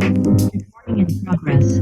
Recording in progress.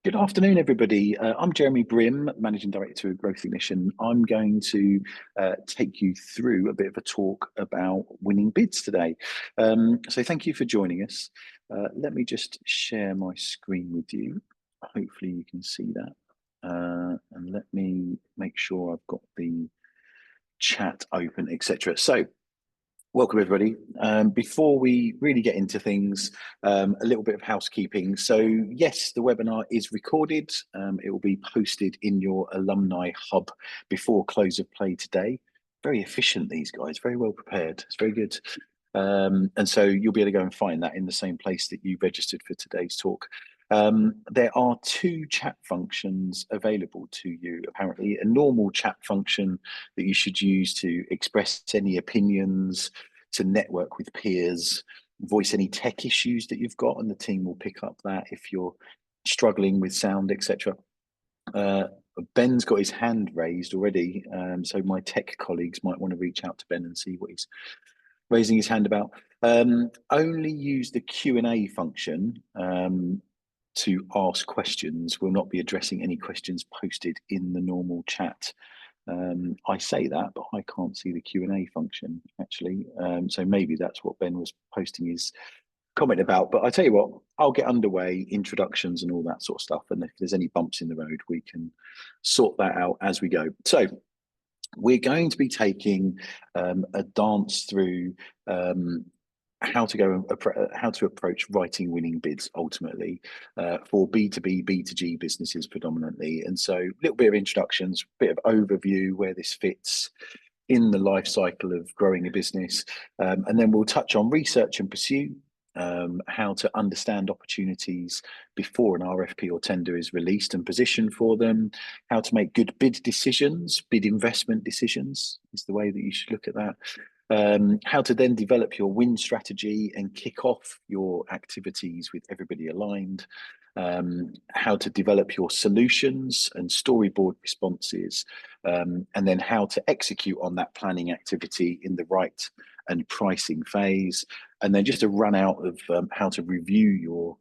Good afternoon, everybody. I'm Jeremy Brim, Managing Director of Growth Ignition. I'm going to take you through a bit of a talk about winning bids today. So thank you for joining us. Let me just share my screen with you. Hopefully you can see that. And let me make sure I've got the chat open, etc. So welcome, everybody. Before we really get into things, a little bit of housekeeping. So yes, the webinar is recorded. It will be posted in your alumni hub before close of play today. Very efficient, these guys, very well prepared. It's very good. And so you'll be able to go and find that in the same place that you registered for today's talk. There are two chat functions available to you, apparently. A normal chat function that you should use to express any opinions, to network with peers, voice any tech issues that you've got, and the team will pick up that if you're struggling with sound, etc. Ben's got his hand raised already, so my tech colleagues might want to reach out to Ben and see what he's raising his hand about. Only use the Q&A function to ask questions. We'll not be addressing any questions posted in the normal chat. I say that, but I can't see the Q&A function, actually. So maybe that's what Ben was posting his comment about. But I tell you what, I'll get underway, introductions and all that sort of stuff. And if there's any bumps in the road, we can sort that out as we go. So we're going to be taking a dance through how to approach writing winning bids ultimately for B2B, B2G businesses predominantly. And so a little bit of introductions, bit of overview where this fits in the life cycle of growing a business. And then we'll touch on research and pursue, how to understand opportunities before an RFP or tender is released and position for them, how to make good bid decisions, bid investment decisions is the way that you should look at that. How to then develop your win strategy and kick off your activities with everybody aligned, how to develop your solutions and storyboard responses, and then how to execute on that planning activity in the right and pricing phase, and then just a run out of how to review your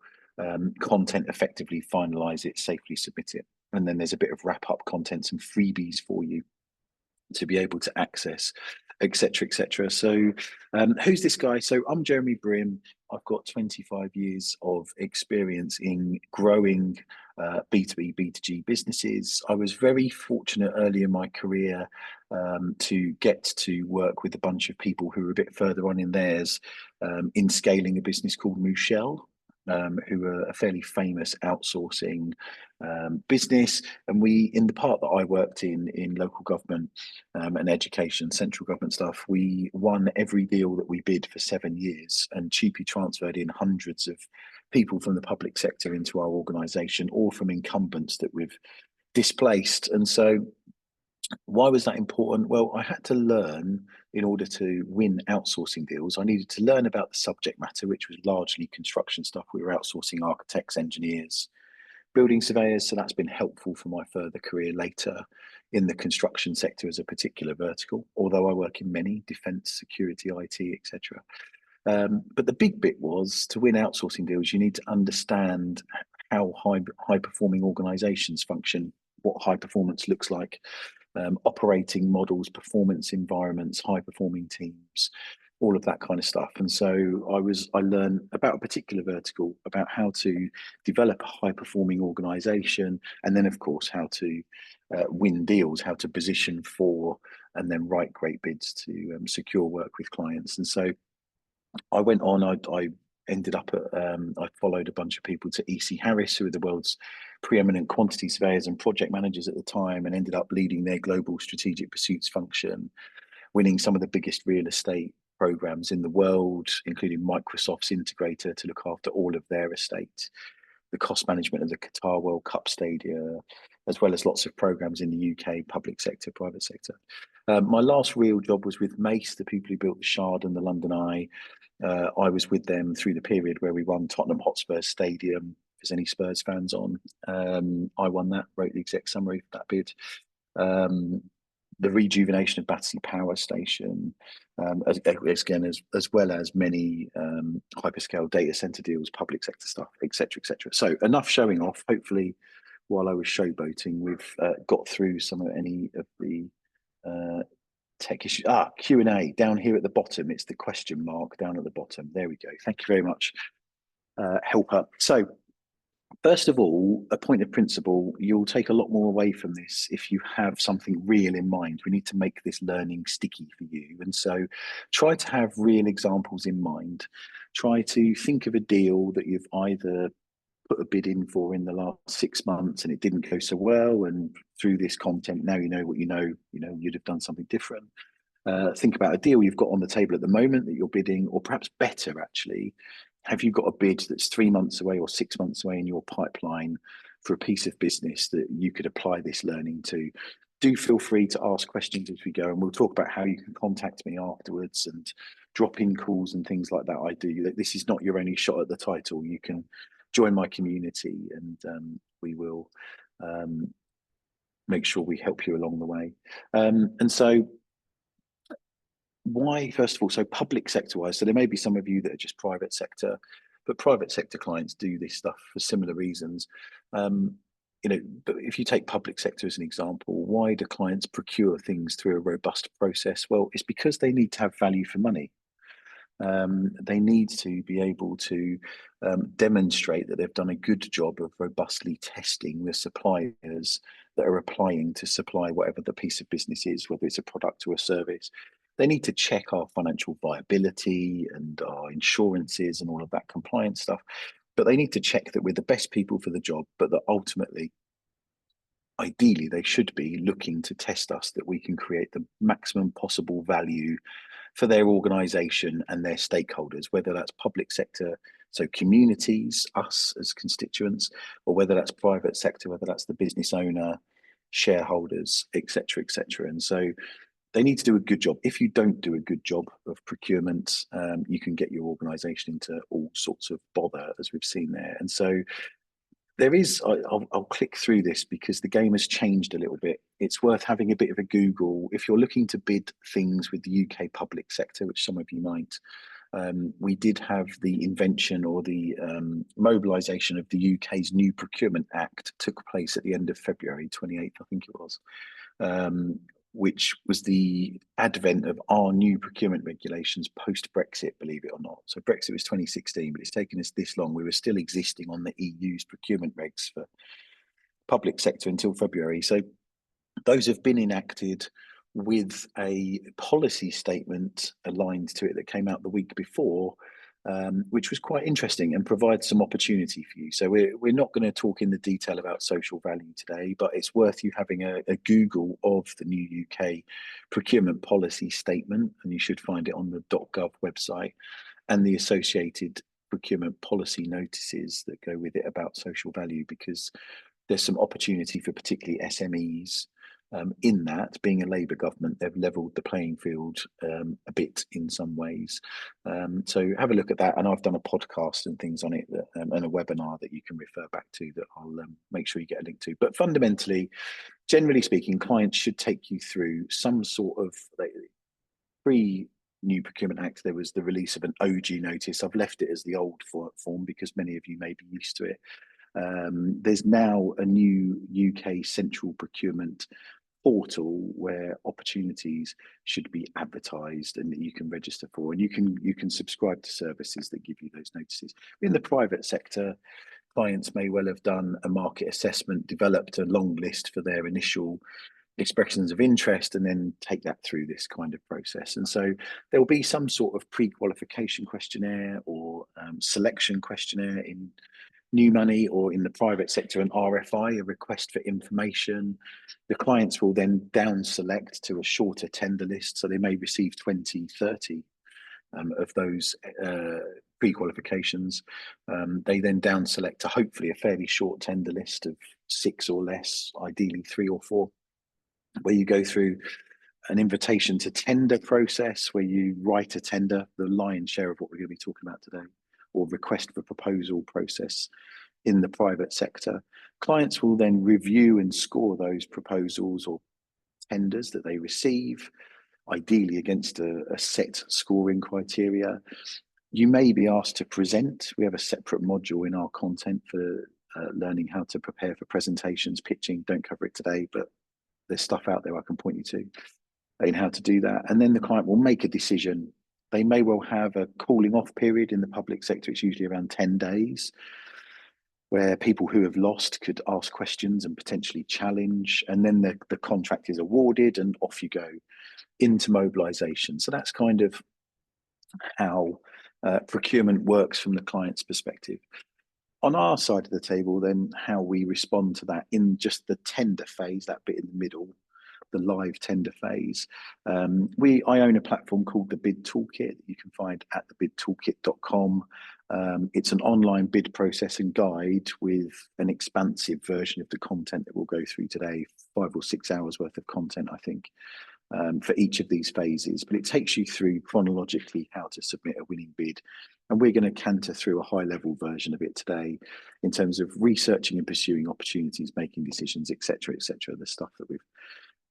content effectively, finalize it, safely submit it. And then there's a bit of wrap up content, some freebies for you to be able to access, etc., etc. So who's this guy? So I'm Jeremy Brim. I've got 25 years of experience in growing B2B, B2G businesses. I was very fortunate early in my career to get to work with a bunch of people who were a bit further on in theirs in scaling a business called Michelle, who are a fairly famous outsourcing business. And we, in the part that I worked in local government and education, central government stuff, we won every deal that we bid for 7 years and cheaply transferred in hundreds of people from the public sector into our organisation, or from incumbents that we've displaced. And so why was that important? Well, I had to learn, in order to win outsourcing deals, I needed to learn about the subject matter, which was largely construction stuff. We were outsourcing architects, engineers, building surveyors, so that's been helpful for my further career later in the construction sector as a particular vertical, although I work in many: defence, security, IT, etc. But the big bit was, to win outsourcing deals, you need to understand how high performing organisations function, what high performance looks like, operating models, performance environments, high performing teams, all of that kind of stuff. And so I learned about a particular vertical, about how to develop a high performing organization, and then of course how to win deals, how to position for and then write great bids to secure work with clients. And so I went on, I ended up at, I followed a bunch of people to EC Harris, who were the world's preeminent quantity surveyors and project managers at the time, and ended up leading their global strategic pursuits function, winning some of the biggest real estate programs in the world, including Microsoft's integrator to look after all of their estate, the cost management of the Qatar World Cup stadia, as well as lots of programs in the UK, public sector, private sector. My last real job was with Mace, the people who built the Shard and the London Eye. I was with them through the period where we won Tottenham Hotspur Stadium. If there's any Spurs fans on, I won that, wrote the exec summary for that bid. The rejuvenation of Battersea Power Station, as well as many hyperscale data center deals, public sector stuff, etc., etc. So enough showing off. Hopefully, while I was showboating, we've got through any of the tech issues. Q&A down here at the bottom. It's the question mark down at the bottom. There we go. Thank you very much, helper. So first of all, a point of principle, you'll take a lot more away from this if you have something real in mind. We need to make this learning sticky for you. And so try to have real examples in mind. Try to think of a deal that you've either put a bid in for in the last 6 months and it didn't go so well, and through this content now you know what you know you'd have done something different. Think about a deal you've got on the table at the moment that you're bidding, or perhaps better actually, have you got a bid that's 3 months away or 6 months away in your pipeline for a piece of business that you could apply this learning to? Do feel free to ask questions as we go, and we'll talk about how you can contact me afterwards and drop in calls and things like that. I do. This is not your only shot at the title. You can join my community, and we will make sure we help you along the way. And so why, first of all, so public sector wise, so there may be some of you that are just private sector, but private sector clients do this stuff for similar reasons. But if you take public sector as an example, why do clients procure things through a robust process? Well, it's because they need to have value for money. They need to be able to demonstrate that they've done a good job of robustly testing the suppliers that are applying to supply whatever the piece of business is, whether it's a product or a service. They need to check our financial viability and our insurances and all of that compliance stuff. But they need to check that we're the best people for the job, but that ultimately, ideally, they should be looking to test us that we can create the maximum possible value for their organization and their stakeholders, whether that's public sector, so communities, us as constituents, or whether that's private sector, whether that's the business owner, shareholders, etc., etc. And so they need to do a good job. If you don't do a good job of procurement, you can get your organization into all sorts of bother, as we've seen there. And so there is, I'll click through this because the game has changed a little bit. It's worth having a bit of a Google. If you're looking to bid things with the UK public sector, which some of you might, we did have the invention or the mobilisation of the UK's new Procurement Act took place at the end of February 28th, I think it was, which was the advent of our new procurement regulations post-Brexit, believe it or not. So Brexit was 2016, but it's taken us this long. We were still existing on the EU's procurement regs for public sector until February. So those have been enacted with a policy statement aligned to it that came out the week before, which was quite interesting and provides some opportunity for you. So we're not going to talk in the detail about social value today, but it's worth you having a Google of the new UK procurement policy statement, and you should find it on the .gov website, and the associated procurement policy notices that go with it about social value, because there's some opportunity for particularly SMEs In that, being a Labour government, they've levelled the playing field a bit in some ways. So have a look at that. And I've done a podcast and things on it and a webinar that you can refer back to that I'll make sure you get a link to. But fundamentally, generally speaking, clients should take you through some sort of pre-new Procurement Act. There was the release of an OG notice. I've left it as the old form because many of you may be used to it. There's now a new UK central procurement portal where opportunities should be advertised and that you can register for, and you can subscribe to services that give you those notices. In the private sector, clients may well have done a market assessment, developed a long list for their initial expressions of interest, and then take that through this kind of process. And so there will be some sort of pre-qualification questionnaire or selection questionnaire in new money, or in the private sector, an RFI, a request for information. The clients will then down select to a shorter tender list. So they may receive 20, 30 of those pre-qualifications. They then down select to hopefully a fairly short tender list of 6 or less, ideally 3 or 4, where you go through an invitation to tender process, where you write a tender, the lion's share of what we're going to be talking about today, or request for proposal process in the private sector. Clients will then review and score those proposals or tenders that they receive, ideally against a set scoring criteria. You may be asked to present. We have a separate module in our content for learning how to prepare for presentations, pitching. Don't cover it today, but there's stuff out there I can point you to in how to do that. And then the client will make a decision. They may well have a cooling off period. In the public sector, it's usually around 10 days, where people who have lost could ask questions and potentially challenge. And then the contract is awarded and off you go into mobilisation. So that's kind of how procurement works from the client's perspective. On our side of the table, then, how we respond to that in just the tender phase, that bit in the middle, the live tender phase. I own a platform called the Bid Toolkit that you can find at thebidtoolkit.com. It's an online bid processing guide with an expansive version of the content that we'll go through today, 5 or 6 hours worth of content, I think, for each of these phases. But it takes you through chronologically how to submit a winning bid. And we're going to canter through a high level version of it today in terms of researching and pursuing opportunities, making decisions, etc., the stuff that we've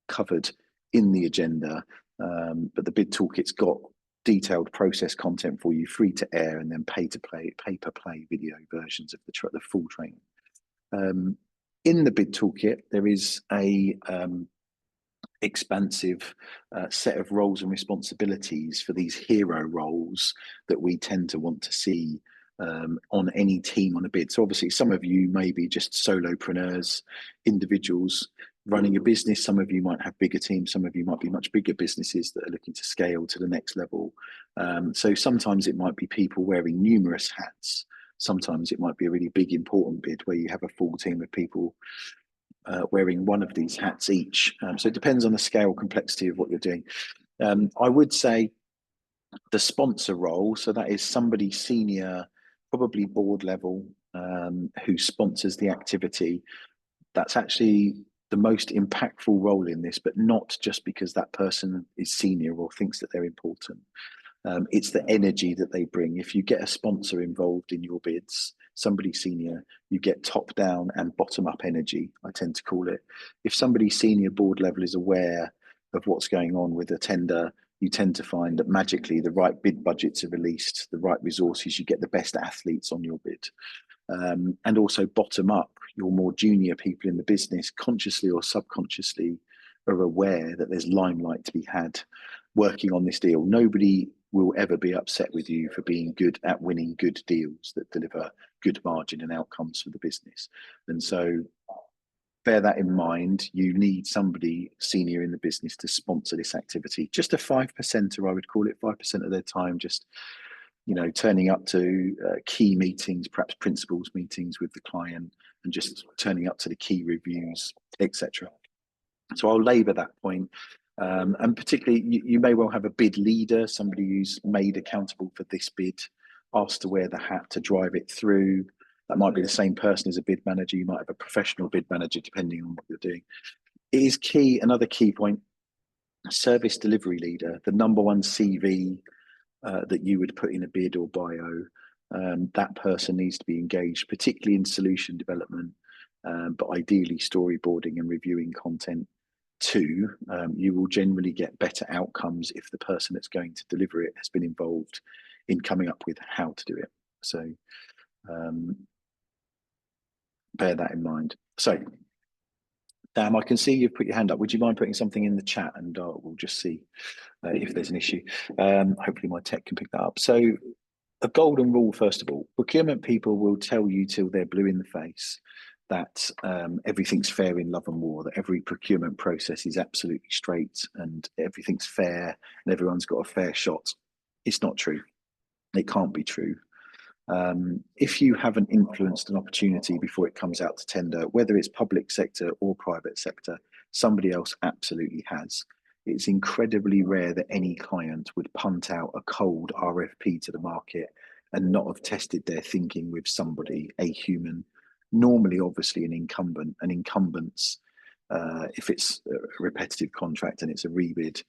covered in the agenda. But the Bid Toolkit's got detailed process content for you, free to air, and then pay per play video versions of the full training. In the Bid Toolkit, there is a expansive set of roles and responsibilities for these hero roles that we tend to want to see on any team on a bid. So obviously some of you may be just solopreneurs, individuals running a business. Some of you might have bigger teams. Some of you might be much bigger businesses that are looking to scale to the next level. So sometimes it might be people wearing numerous hats. Sometimes it might be a really big, important bid where you have a full team of people wearing one of these hats each. So it depends on the scale, complexity of what you're doing. I would say the sponsor role, so that is somebody senior, probably board level, who sponsors the activity. That's actually the most impactful role in this, but not just because that person is senior or thinks that they're important. It's the energy that they bring. If you get a sponsor involved in your bids, somebody senior, you get top down and bottom up energy, I tend to call it. If somebody senior board level is aware of what's going on with a tender, you tend to find that magically the right bid budgets are released, the right resources, you get the best athletes on your bid. And also bottom up, your more junior people in the business, consciously or subconsciously, are aware that there's limelight to be had working on this deal. Nobody will ever be upset with you for being good at winning good deals that deliver good margin and outcomes for the business. And so bear that in mind. You need somebody senior in the business to sponsor this activity. Just a 5%er, I would call it, 5% of their time, just turning up to key meetings, perhaps principals meetings with the client, and just turning up to the key reviews, etc. So I'll labour that point. And particularly, you may well have a bid leader, somebody who's made accountable for this bid, asked to wear the hat to drive it through. That might be the same person as a bid manager. You might have a professional bid manager, depending on what you're doing. It is key. Another key point: service delivery leader, the number one CV that you would put in a bid or bio. That person needs to be engaged, particularly in solution development, but ideally storyboarding and reviewing content too. You will generally get better outcomes if the person that's going to deliver it has been involved in coming up with how to do it. So bear that in mind. So, Dan, I can see you've put your hand up. Would you mind putting something in the chat, and we'll just see if there's an issue. Hopefully my tech can pick that up. So a golden rule, first of all: procurement people will tell you till they're blue in the face that everything's fair in love and war, that every procurement process is absolutely straight and everything's fair and everyone's got a fair shot. It's not true. It can't be true. If you haven't influenced an opportunity before it comes out to tender, whether it's public sector or private sector, somebody else absolutely has. It's incredibly rare that any client would punt out a cold RFP to the market and not have tested their thinking with somebody, a human, normally obviously an incumbent. And incumbents, if it's a repetitive contract and it's a rebid,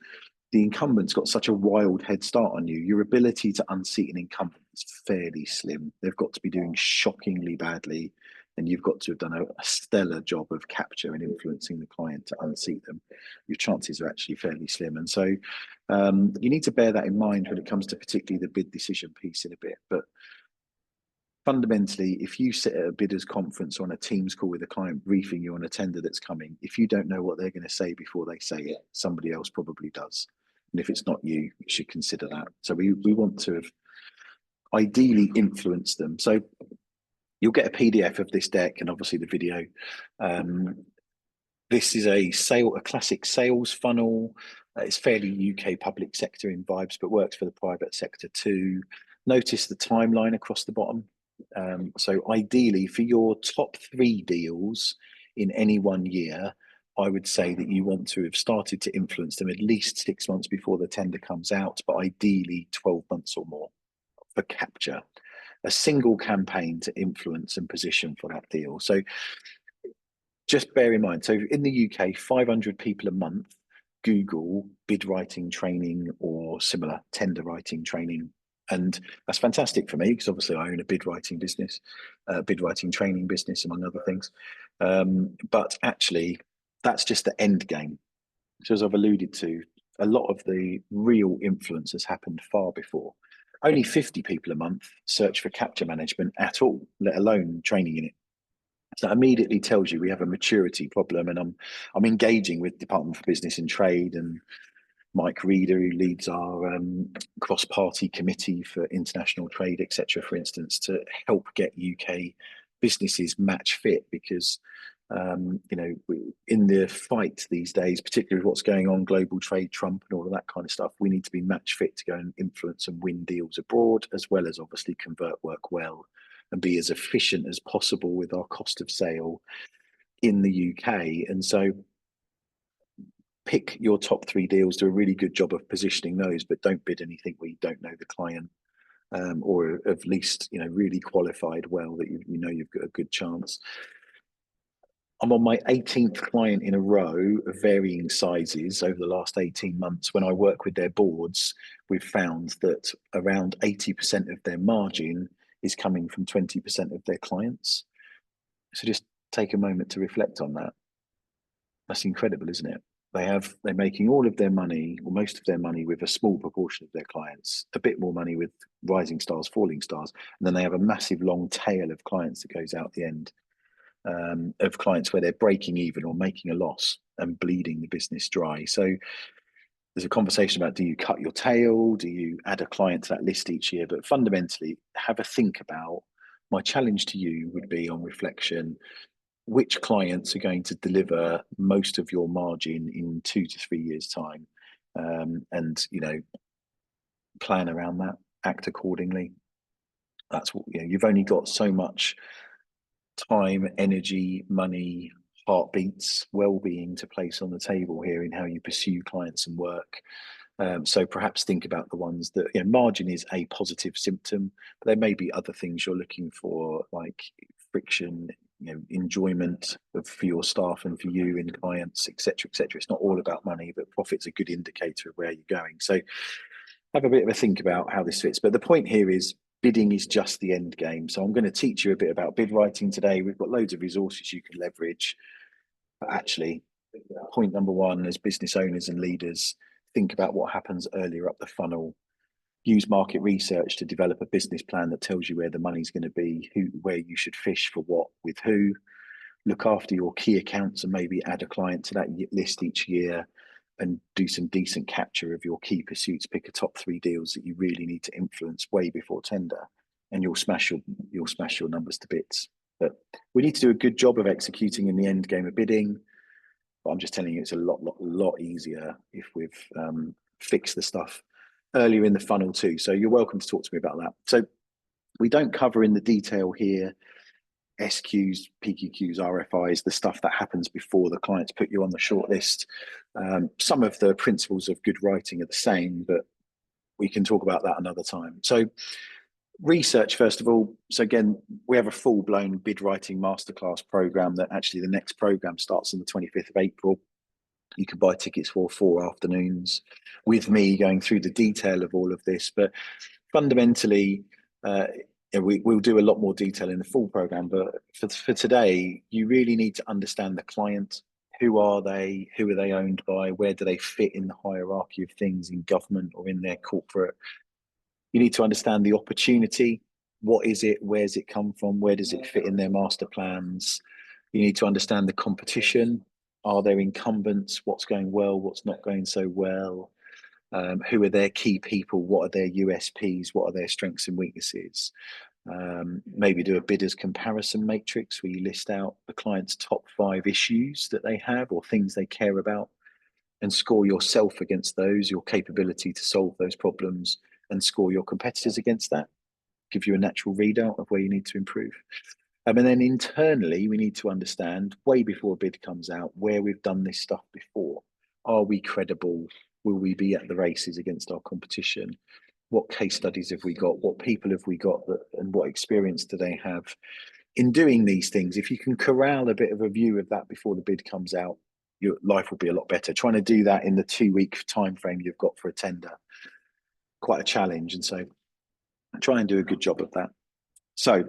the incumbent's got such a wild head start on you. Your ability to unseat an incumbent is fairly slim. They've got to be doing shockingly badly, and you've got to have done a stellar job of capture and influencing the client to unseat them. Your chances are actually fairly slim. And so you need to bear that in mind when it comes to particularly the bid decision piece in a bit. But fundamentally, if you sit at a bidders conference or on a Teams call with a client briefing you on a tender that's coming, if you don't know what they're going to say before they say it, somebody else probably does. And if it's not you, you should consider that. So we want to have ideally influenced them. So you'll get a PDF of this deck and obviously the video. This is a classic sales funnel. It's fairly UK public sector in vibes, but works for the private sector too. Notice the timeline across the bottom. So ideally, for your top 3 deals in any one year, I would say that you want to have started to influence them at least 6 months before the tender comes out, but ideally 12 months or more for capture. A single campaign to influence and position for that deal. So just bear in mind, so in the UK, 500 people a month Google bid writing training or similar tender writing training. And that's fantastic for me because obviously I own a bid writing business, bid writing training business, among other things. But actually, that's just the end game. So as I've alluded to, a lot of the real influence has happened far before. Only 50 people a month search for capture management at all, let alone training in it. So that immediately tells you we have a maturity problem. And I'm engaging with Department for Business and Trade and Mike Reeder, who leads our cross-party committee for international trade, etc., for instance, to help get UK businesses match fit, because in the fight these days, particularly with what's going on, global trade, Trump and all of that kind of stuff, we need to be match fit to go and influence and win deals abroad, as well as obviously convert work well and be as efficient as possible with our cost of sale in the UK. And so pick your top 3 deals, do a really good job of positioning those, but don't bid anything where you don't know the client, or at least really qualified well that you know you've got a good chance. I'm on my 18th client in a row of varying sizes over the last 18 months. When I work with their boards, we've found that around 80% of their margin is coming from 20% of their clients. So just take a moment to reflect on that. That's incredible, isn't it? They're making all of their money, or most of their money, with a small proportion of their clients, a bit more money with rising stars, falling stars, and then they have a massive long tail of clients that goes out the end, of clients where they're breaking even or making a loss and bleeding the business dry. So there's a conversation about, do you cut your tail? Do you add a client to that list each year? But fundamentally, have a think about, my challenge to you would be, on reflection, which clients are going to deliver most of your margin in 2 to 3 years' time, and plan around that, act accordingly. That's what you've only got so much time, energy, money, heartbeats, well-being to place on the table here in how you pursue clients and work. So perhaps think about the ones that, margin is a positive symptom, but there may be other things you're looking for, like friction, enjoyment for your staff and for you and clients, etc., etc. It's not all about money, but profit's a good indicator of where you're going. So have a bit of a think about how this fits. But the point here is bidding is just the end game. So I'm going to teach you a bit about bid writing today. We've got loads of resources you can leverage. But actually, point number one, as business owners and leaders, think about what happens earlier up the funnel. Use market research to develop a business plan that tells you where the money's going to be, where you should fish for what, with who. Look after your key accounts and maybe add a client to that list each year, and do some decent capture of your key pursuits. Pick a top 3 deals that you really need to influence way before tender, and you'll smash your numbers to bits. But we need to do a good job of executing in the end game of bidding. But I'm just telling you, it's a lot easier if we've fixed the stuff earlier in the funnel too. So you're welcome to talk to me about that. So we don't cover in the detail here SQs, PQQs, RFIs, the stuff that happens before the clients put you on the shortlist. Some of the principles of good writing are the same, but we can talk about that another time. So research, first of all. So again, we have a full-blown bid writing masterclass program that actually the next program starts on the 25th of April. You can buy tickets for 4 afternoons with me going through the detail of all of this. But fundamentally, we'll do a lot more detail in the full program. But for today, you really need to understand the client. Who are they? Who are they owned by? Where do they fit in the hierarchy of things in government or in their corporate? You need to understand the opportunity. What is it? Where's it come from? Where does it fit in their master plans? You need to understand the competition. Are there incumbents? What's going well? What's not going so well? Who are their key people? What are their USPs? What are their strengths and weaknesses? Maybe do a bidders comparison matrix where you list out the client's top 5 issues that they have or things they care about, and score yourself against those, your capability to solve those problems, and score your competitors against that. Give you a natural readout of where you need to improve. And then internally, we need to understand, way before a bid comes out, where we've done this stuff before. Are we credible? Will we be at the races against our competition? What case studies have we got? What people have we got? And what experience do they have? In doing these things, if you can corral a bit of a view of that before the bid comes out, your life will be a lot better. Trying to do that in the 2-week time frame you've got for a tender, quite a challenge. And so try and do a good job of that. So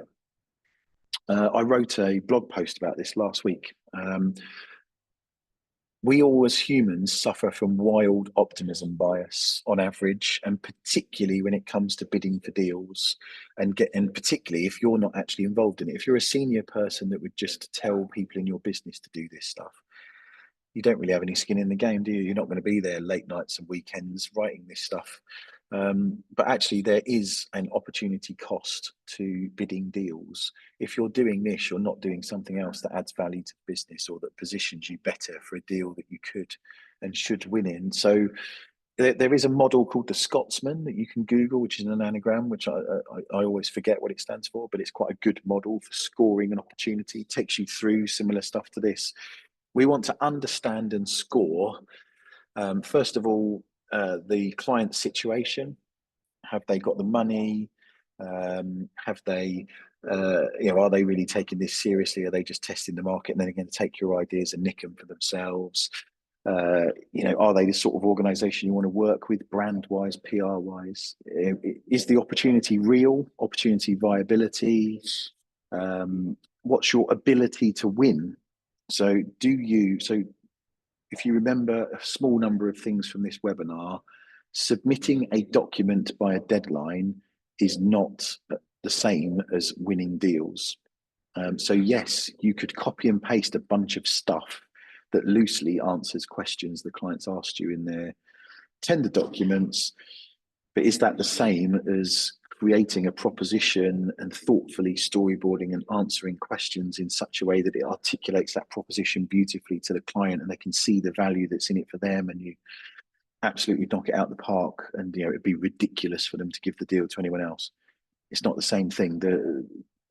I wrote a blog post about this last week. We all as humans suffer from wild optimism bias on average, and particularly when it comes to bidding for deals, and particularly if you're not actually involved in it. If you're a senior person that would just tell people in your business to do this stuff, you don't really have any skin in the game, do you? You're not going to be there late nights and weekends writing this stuff. But actually, there is an opportunity cost to bidding deals. If you're doing this, you're not doing something else that adds value to the business or that positions you better for a deal that you could and should win in. So there is a model called the Scotsman that you can Google, which is an anagram, which I always forget what it stands for, but it's quite a good model for scoring an opportunity. It takes you through similar stuff to this. We want to understand and score, first of all, the client situation. Have they got the money? Have they, are they really taking this seriously? Are they just testing the market and then they're going to take your ideas and nick them for themselves? Are they the sort of organization you want to work with, brand wise, PR wise? Is the opportunity real? Opportunity viability? What's your ability to win? So if you remember a small number of things from this webinar, submitting a document by a deadline is not the same as winning deals. So yes, you could copy and paste a bunch of stuff that loosely answers questions the clients asked you in their tender documents, but is that the same as creating a proposition and thoughtfully storyboarding and answering questions in such a way that it articulates that proposition beautifully to the client and they can see the value that's in it for them, and you absolutely knock it out the park, and it'd be ridiculous for them to give the deal to anyone else? It's not the same thing.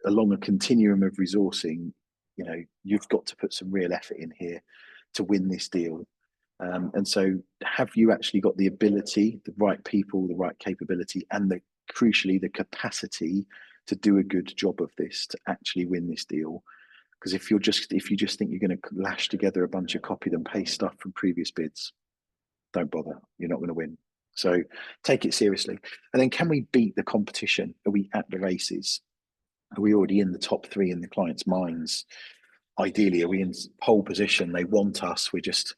Along a continuum of resourcing, you've got to put some real effort in here to win this deal. And so have you actually got the ability, the right people, the right capability, and crucially the capacity to do a good job of this, to actually win this deal? Because if you just think you're going to lash together a bunch of copy and paste stuff from previous bids, don't bother. You're not going to win. So take it seriously. And then, can we beat the competition? Are we at the races? Are we already in the top 3 in the client's minds? Ideally, are we in pole position? They want us. We're just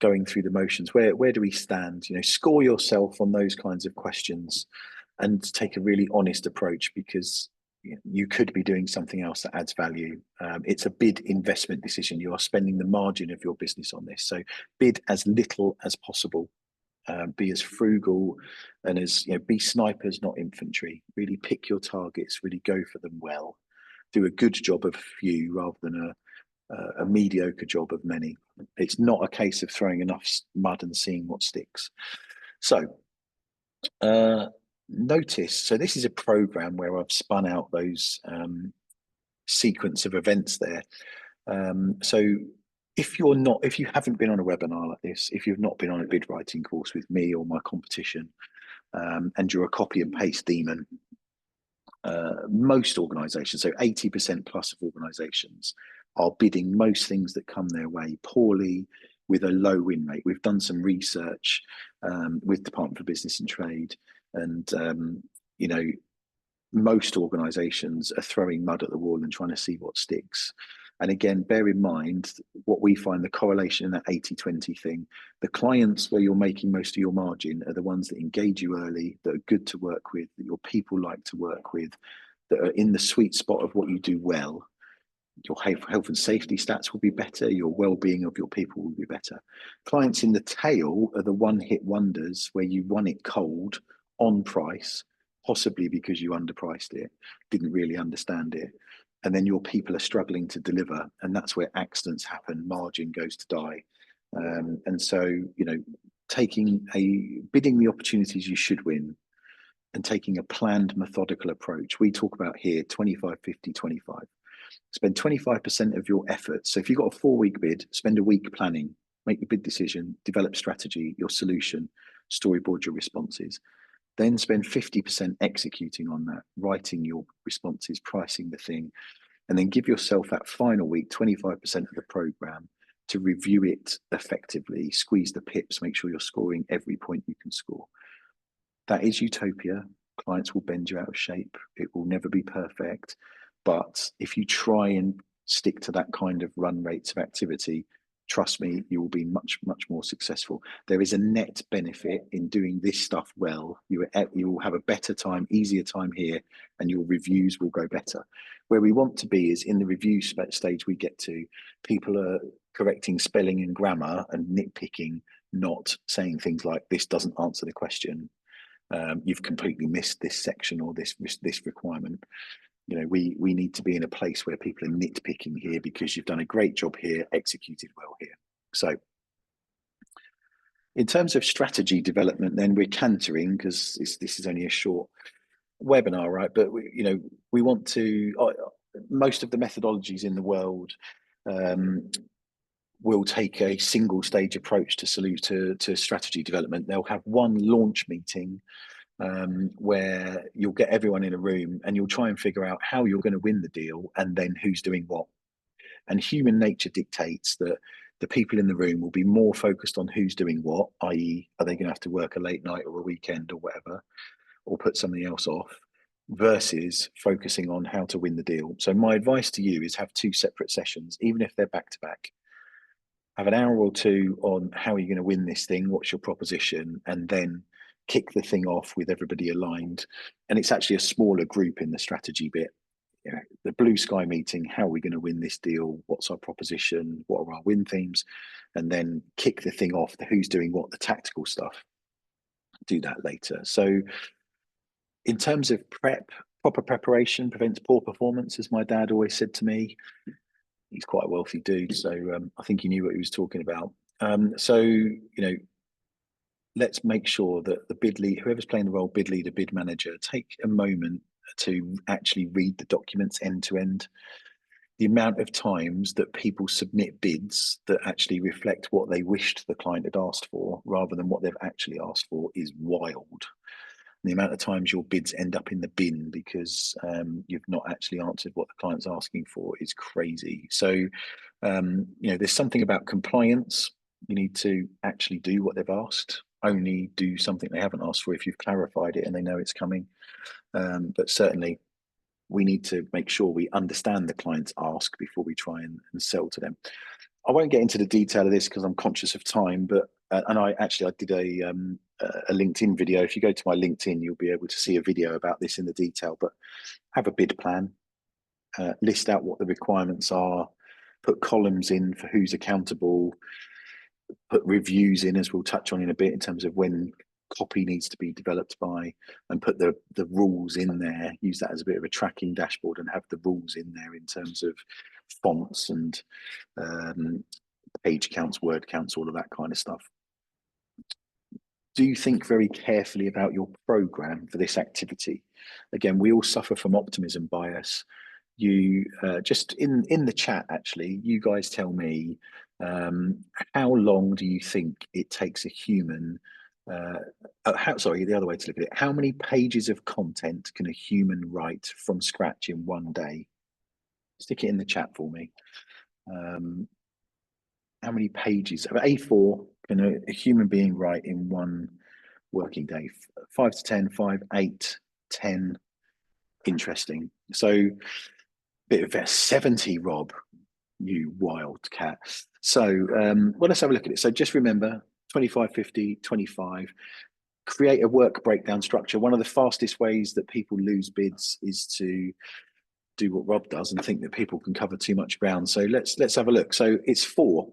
going through the motions. Where do we stand? Score yourself on those kinds of questions, and take a really honest approach, because you could be doing something else that adds value. It's a bid investment decision. You are spending the margin of your business on this. So bid as little as possible. Be as frugal, and be snipers, not infantry. Really pick your targets, really go for them well. Do a good job of a few rather than a mediocre job of many. It's not a case of throwing enough mud and seeing what sticks. So notice, so this is a program where I've spun out those sequence of events there. So if you haven't been on a webinar like this, if you've not been on a bid writing course with me or my competition, and you're a copy and paste demon, most organizations, so 80% plus of organizations, are bidding most things that come their way poorly, with a low win rate. We've done some research with Department for Business and Trade, and most organizations are throwing mud at the wall and trying to see what sticks. And again, bear in mind what we find, the correlation in that 80-20 thing. The clients where you're making most of your margin are the ones that engage you early, that are good to work with, that your people like to work with, that are in the sweet spot of what you do well. Your health and safety stats will be better. Your well-being of your people will be better. Clients in the tail are the one-hit wonders where you won it cold on price, possibly because you underpriced it, didn't really understand it, and then your people are struggling to deliver, and that's where accidents happen, margin goes to die. And so, bidding the opportunities you should win, and taking a planned, methodical approach. We talk about here 25, 50, 25. Spend 25% of your efforts. So if you've got a 4-week bid, spend a week planning, make your bid decision, develop strategy, your solution, storyboard your responses. Then spend 50% executing on that, writing your responses, pricing the thing, and then give yourself that final week, 25% of the program, to review it effectively, squeeze the pips, make sure you're scoring every point you can score. That is utopia. Clients will bend you out of shape. It will never be perfect. But if you try and stick to that kind of run rates of activity, trust me, you will be much, much more successful. There is a net benefit in doing this stuff well. You will have a better time, easier time here, and your reviews will go better. Where we want to be is in the review stage we get to, people are correcting spelling and grammar and nitpicking, not saying things like, this doesn't answer the question. You've completely missed this section or this requirement. We need to be in a place where people are nitpicking here because you've done a great job here, executed well here. So in terms of strategy development, then we're cantering, because this is only a short webinar, right? But we want to, most of the methodologies in the world will take a single stage approach to strategy development. They'll have one launch meeting where you'll get everyone in a room and you'll try and figure out how you're going to win the deal and then who's doing what. And human nature dictates that the people in the room will be more focused on who's doing what, i.e., are they going to have to work a late night or a weekend or whatever, or put something else off, versus focusing on how to win the deal. So my advice to you is have 2 separate sessions, even if they're back to back. Have an hour or 2 on how you're going to win this thing, what's your proposition, and then kick the thing off with everybody aligned. And it's actually a smaller group in the strategy bit. The blue sky meeting, how are we going to win this deal? What's our proposition? What are our win themes? And then kick the thing off, the who's doing what, the tactical stuff. Do that later. So in terms of proper preparation prevents poor performance, as my dad always said to me. He's quite a wealthy dude, so I think he knew what he was talking about. Let's make sure that the bid lead, whoever's playing the role, bid leader, bid manager, take a moment to actually read the documents end to end. The amount of times that people submit bids that actually reflect what they wished the client had asked for rather than what they've actually asked for is wild. the amount of times your bids end up in the bin because you've not actually answered what the client's asking for is crazy. So, there's something about compliance. You need to actually do what they've asked. Only do something they haven't asked for if you've clarified it and they know it's coming. But certainly, we need to make sure we understand the client's ask before we try and sell to them. I won't get into the detail of this because I'm conscious of time, but and I did a LinkedIn video. If you go to my LinkedIn, you'll be able to see a video about this in the detail. But have a bid plan, list out what the requirements are, put columns in for who's accountable, put reviews in, as we'll touch on in a bit, in terms of when copy needs to be developed by, and put the rules in there. Use that as a bit of a tracking dashboard and have the rules in there in terms of fonts and page counts, word counts, all of that kind of stuff. Do think very carefully about your program for this activity. Again, we all suffer from optimism bias. You just in the chat, actually, you guys tell me how long do you think it takes a human sorry, the other way to look at it, how many pages of content can a human write from scratch in one day? Stick it in the chat for me. How many pages of A4 can a human being write in one working day? 5 to 10, 5, 8, 10. Interesting. So, bit of a 70, Rob, you wild cat. So, well, let's have a look at it. So just remember 25, 50, 25. Create a work breakdown structure. One of the fastest ways that people lose bids is to do what Rob does and think that people can cover too much ground. So let's have a look. So it's 4.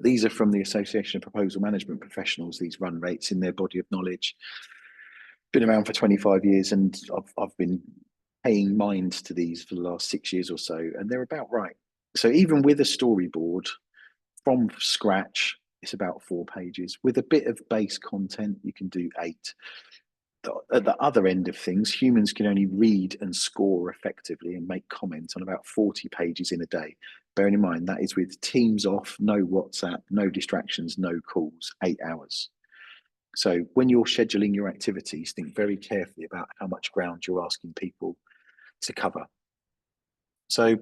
These are from the Association of Proposal Management Professionals, these run rates in their body of knowledge. Been around for 25 years, and I've been paying mind to these for the last 6 years or so, and they're about right. So even with a storyboard from scratch, it's about 4 pages. With a bit of base content, you can do 8. At the other end of things, humans can only read and score effectively and make comments on about 40 pages in a day. Bearing in mind, that is with Teams off, no WhatsApp, no distractions, no calls, 8 hours. So when you're scheduling your activities, think very carefully about how much ground you're asking people to cover. So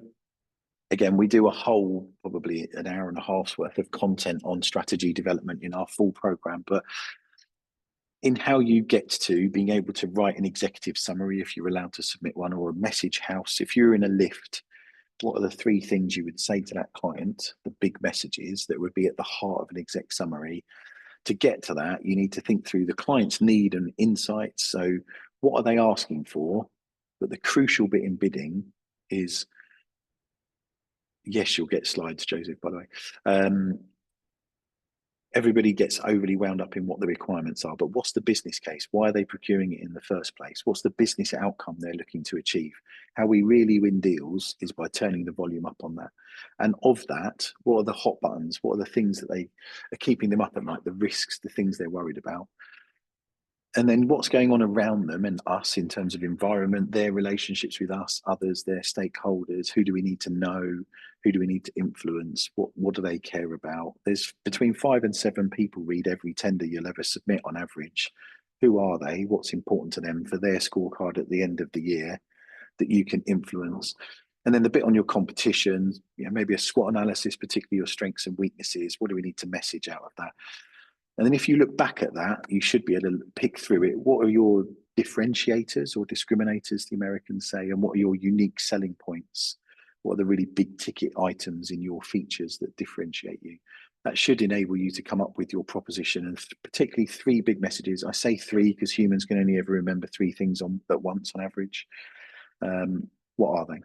again, we do a whole, probably an hour and a half's worth of content on strategy development in our full program, but in how you get to being able to write an executive summary, if you're allowed to submit one, or a message house, if you're in a lift, what are the 3 things you would say to that client, the big messages that would be at the heart of an exec summary? To get to that, you need to think through the client's need and insights. So what are they asking for? But the crucial bit in bidding is, yes, you'll get slides, Joseph, by the way. Everybody gets overly wound up in what the requirements are, but what's the business case? Why are they procuring it in the first place? What's the business outcome they're looking to achieve? How we really win deals is by turning the volume up on that. And of that, what are the hot buttons? What are the things that they are keeping them up at night, the risks, the things they're worried about? And then what's going on around them and us in terms of environment, their relationships with us, others, their stakeholders. Who do we need to know? Who do we need to influence? What do they care about? There's between 5 and 7 people read every tender you'll ever submit on average. Who are they? What's important to them for their scorecard at the end of the year that you can influence? And then the bit on your competition, maybe a SWOT analysis, particularly your strengths and weaknesses. What do we need to message out of that? And then if you look back at that, you should be able to pick through it. What are your differentiators or discriminators, the Americans say, and what are your unique selling points? What are the really big ticket items in your features that differentiate you? That should enable you to come up with your proposition, and particularly 3 big messages. I say 3 because humans can only ever remember 3 things at once on average. What are they?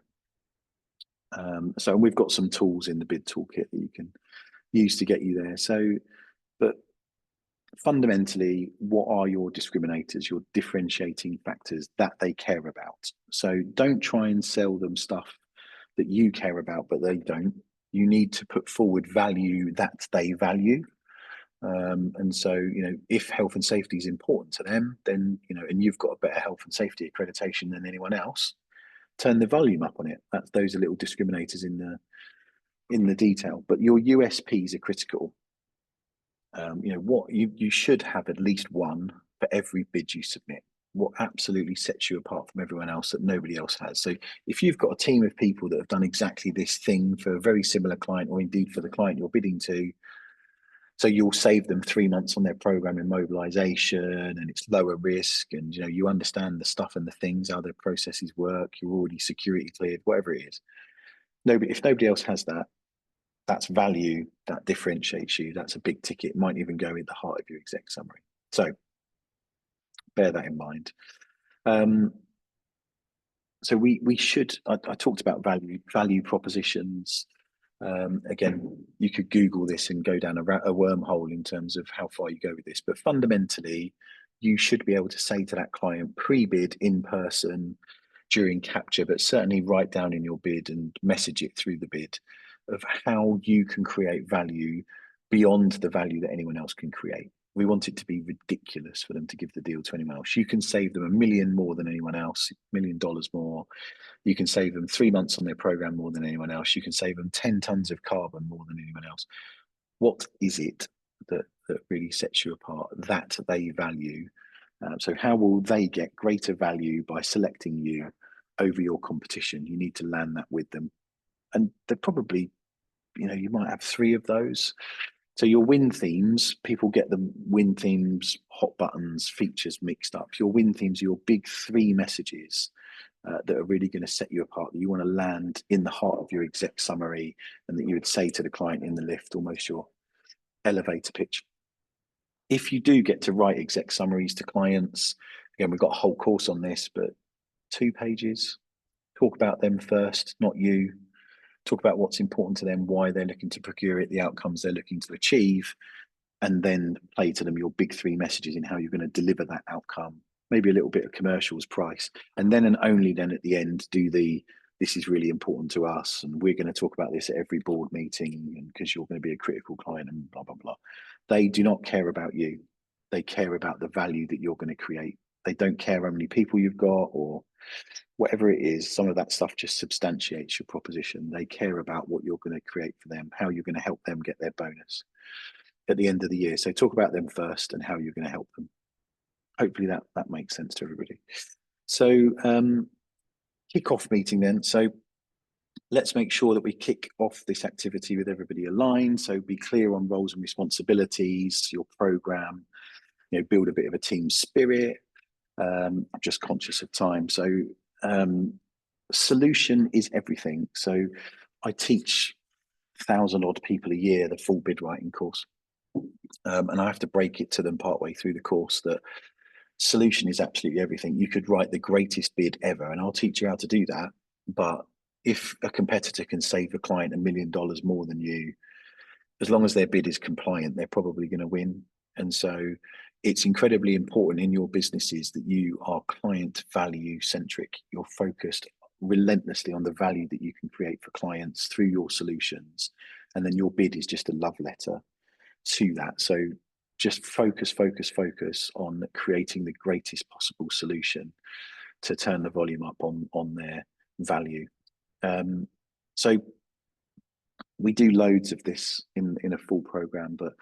So we've got some tools in the bid toolkit that you can use to get you there. So, but fundamentally, what are your discriminators, your differentiating factors that they care about? So don't try and sell them stuff that you care about, but they don't. You need to put forward value that they value. And so, if health and safety is important to them, then, and you've got a better health and safety accreditation than anyone else, turn the volume up on it. Those are little discriminators in the detail, but your USPs are critical. What you should have at least one, for every bid you submit. What absolutely sets you apart from everyone else that nobody else has. So if you've got a team of people that have done exactly this thing for a very similar client, or indeed for the client you're bidding to, so you'll save them 3 months on their program in mobilization, and it's lower risk, and you understand the stuff and the things, how their processes work, you're already security cleared, whatever it is. If nobody else has that, that's value that differentiates you. That's a big ticket, might even go in the heart of your exec summary. So bear that in mind. So we should, I talked about value propositions. Again, you could Google this and go down a wormhole in terms of how far you go with this, but fundamentally, you should be able to say to that client pre-bid, in person, during capture, but certainly write down in your bid and message it through the bid of how you can create value beyond the value that anyone else can create. We want it to be ridiculous for them to give the deal to anyone else. You can save them $1 million more than anyone else, $1 million more. You can save them 3 months on their program more than anyone else. You can save them 10 tons of carbon more than anyone else. What is it that really sets you apart, that they value? So how will they get greater value by selecting you over your competition? You need to land that with them. And they're probably, you might have 3 of those. So your win themes, people get the win themes, hot buttons, features mixed up. Your win themes are your big 3 messages that are really going to set you apart, that you want to land in the heart of your exec summary, and that you would say to the client in the lift, almost your elevator pitch. If you do get to write exec summaries to clients, again, we've got a whole course on this, but 2 pages, talk about them first, not you. Talk about what's important to them, why they're looking to procure it, the outcomes they're looking to achieve, and then play to them your big 3 messages in how you're going to deliver that outcome. Maybe a little bit of commercials, price, and then and only then at the end do this is really important to us, and we're going to talk about this at every board meeting, and because you're going to be a critical client, and blah blah blah. They do not care about you. They care about the value that you're going to create. They don't care how many people you've got or whatever it is. Some of that stuff just substantiates your proposition. They care about what you're going to create for them, how you're going to help them get their bonus at the end of the year. So talk about them first and how you're going to help them. Hopefully that makes sense to everybody. So kick-off meeting then. So let's make sure that we kick off this activity with everybody aligned. So be clear on roles and responsibilities, your program, build a bit of a team spirit. I'm just conscious of time. So solution is everything. So I teach 1,000 odd people a year the full bid writing course. And I have to break it to them partway through the course that solution is absolutely everything. You could write the greatest bid ever, and I'll teach you how to do that. But if a competitor can save a client $1 million more than you, as long as their bid is compliant, they're probably going to win. And so it's incredibly important in your businesses that you are client value centric. You're focused relentlessly on the value that you can create for clients through your solutions. And then your bid is just a love letter to that. So just focus on creating the greatest possible solution to turn the volume up on their value. So we do loads of this in a full program, but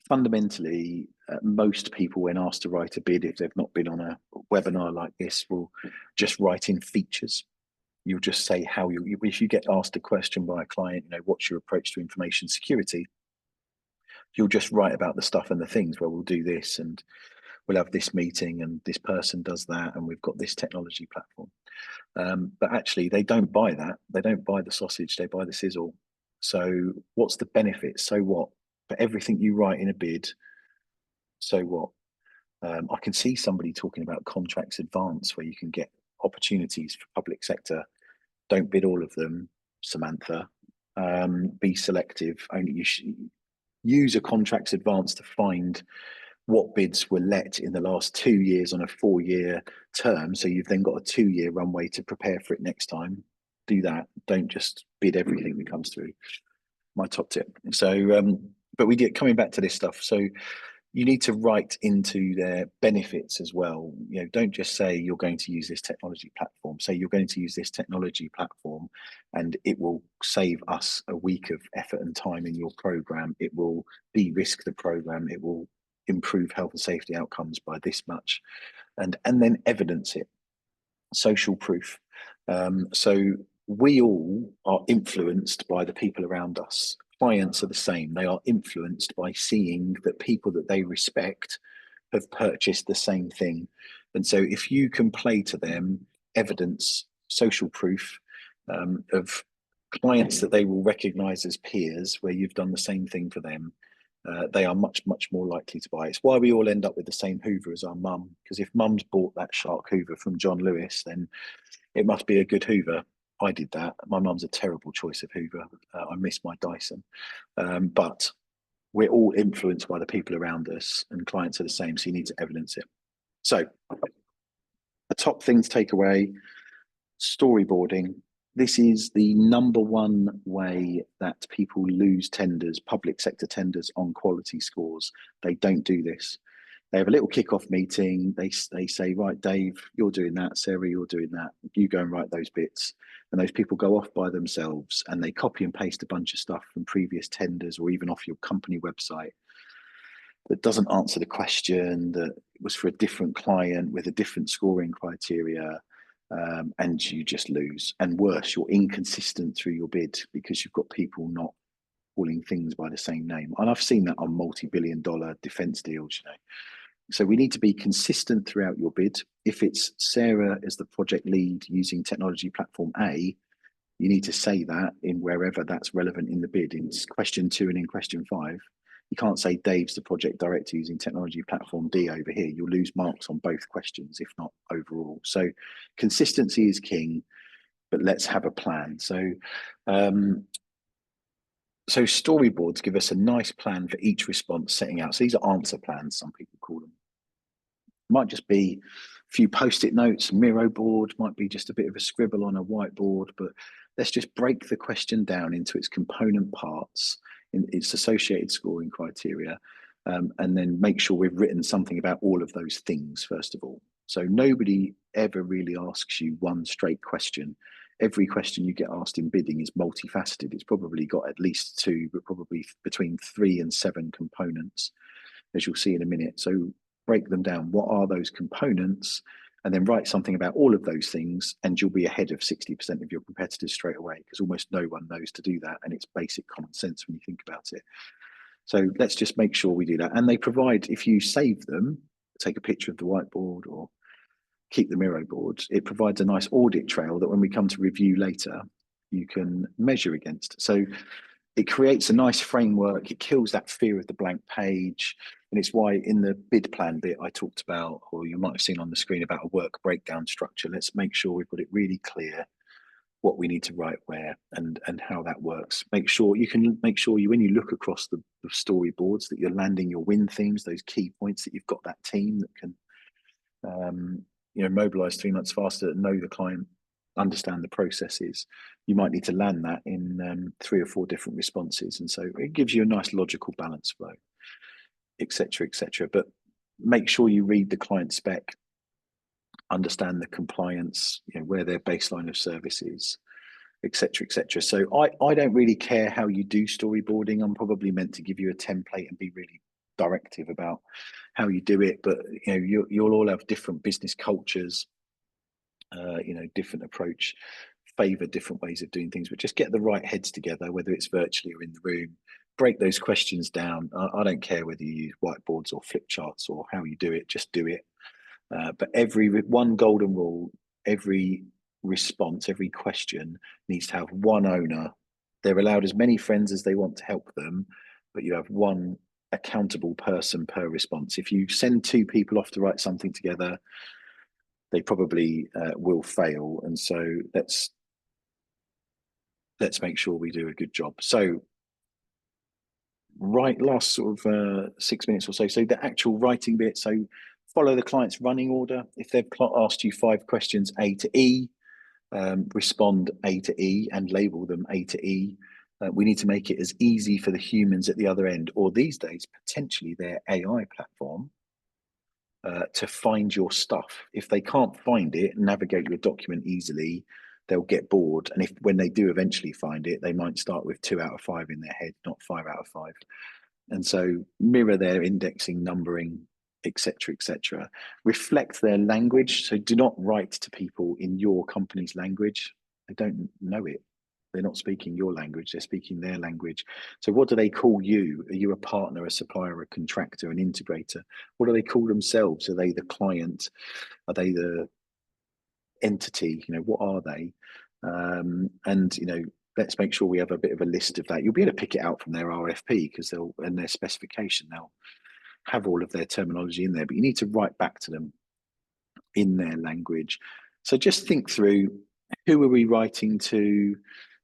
fundamentally, most people, when asked to write a bid, if they've not been on a webinar like this, will just write in features. You'll just say how if you get asked a question by a client, what's your approach to information security? You'll just write about the stuff and the things. Well, we'll do this, and we'll have this meeting, and this person does that, and we've got this technology platform. But actually, they don't buy that. They don't buy the sausage. They buy the sizzle. So what's the benefit? So what? For everything you write in a bid, so what? I can see somebody talking about contracts advance where you can get opportunities for public sector. Don't bid all of them, Samantha. Be selective. Only you should use a contracts advance to find what bids were let in the last 2 years on a 4-year term. So you've then got a 2-year runway to prepare for it next time. Do that. Don't just bid everything that comes through. My top tip. So, but we get coming back to this stuff. So you need to write into their benefits as well. Don't just say you're going to use this technology platform. Say you're going to use this technology platform and it will save us a week of effort and time in your program. It will de-risk the program. It will improve health and safety outcomes by this much, and then evidence it. Social proof. So we all are influenced by the people around us. Clients are the same. They are influenced by seeing that people that they respect have purchased the same thing. And so if you can play to them evidence, social proof of clients that they will recognize as peers where you've done the same thing for them, they are much, much more likely to buy. It's why we all end up with the same Hoover as our mum, because if mum's bought that Shark Hoover from John Lewis, then it must be a good Hoover. I did that. My mum's a terrible choice of Hoover. I miss my Dyson. But we're all influenced by the people around us, and clients are the same, so you need to evidence it. So a top thing to take away, storyboarding. This is the number one way that people lose tenders, public sector tenders, on quality scores. They don't do this. They have a little kickoff meeting. They say, right, Dave, you're doing that. Sarah, you're doing that. You go and write those bits. And those people go off by themselves and they copy and paste a bunch of stuff from previous tenders or even off your company website that doesn't answer the question, that was for a different client with a different scoring criteria. And you just lose. And worse, you're inconsistent through your bid because you've got people not calling things by the same name. And I've seen that on multi-billion-dollar defense deals, you know. So we need to be consistent throughout your bid. If it's Sarah as the project lead using technology platform A, you need to say that in wherever that's relevant in the bid. In question 2 and in question 5, you can't say Dave's the project director using technology platform D over here. You'll lose marks on both questions, if not overall. So consistency is king, but let's have a plan. So storyboards give us a nice plan for each response setting out. So these are answer plans, some people call them. Might just be a few post-it notes, Miro board, might be just a bit of a scribble on a whiteboard, but let's just break the question down into its component parts, in its associated scoring criteria, and then make sure we've written something about all of those things, first of all. So nobody ever really asks you one straight question. Every question you get asked in bidding is multifaceted. It's probably got at least 2, but probably between 3 and 7 components, as you'll see in a minute. So break them down. What are those components? And then write something about all of those things, and you'll be ahead of 60% of your competitors straight away, because almost no one knows to do that. And it's basic common sense when you think about it. So let's just make sure we do that. And they provide, if you save them, take a picture of the whiteboard or keep the Miro boards, it provides a nice audit trail that when we come to review later, you can measure against. So it creates a nice framework. It kills that fear of the blank page. And it's why in the bid plan bit I talked about, or you might have seen on the screen, about a work breakdown structure. Let's make sure we've got it really clear what we need to write where and how that works. Make sure when you look across the storyboards that you're landing your win themes, those key points, that you've got that team that can mobilize 3 months faster, know the client, understand the processes. You might need to land that in 3 or 4 different responses. And so it gives you a nice logical balance flow, etc., etc. But make sure you read the client spec, understand the compliance, where their baseline of service is, etc., etc. So I don't really care how you do storyboarding. I'm probably meant to give you a template and be really directive about how you do it, but you'll all have different business cultures, different approach, favor different ways of doing things, but just get the right heads together, whether it's virtually or in the room. Break those questions down. I don't care whether you use whiteboards or flip charts or how you do it, just do it. But every one golden rule, every response, every question needs to have one owner. They're allowed as many friends as they want to help them, but you have one accountable person per response. If you send 2 people off to write something together, they probably will fail. And so let's make sure we do a good job. So last sort of 6 minutes or so. So the actual writing bit. So follow the client's running order. If they've asked you 5 questions A to E, respond A to E and label them A to E. We need to make it as easy for the humans at the other end, or these days, potentially their AI platform, to find your stuff. If they can't find it, navigate your document easily, they'll get bored. And when they do eventually find it, they might start with 2 out of 5 in their head, not 5 out of 5. And so mirror their indexing, numbering, etc., etc. Reflect their language. So do not write to people in your company's language. They don't know it. They're not speaking your language, they're speaking their language. So what do they call you? Are you a partner, a supplier, a contractor, an integrator? What do they call themselves? Are they the client? Are they the entity? What are they? And let's make sure we have a bit of a list of that. You'll be able to pick it out from their RFP because and their specification, they'll have all of their terminology in there, but you need to write back to them in their language. So just think through, who are we writing to?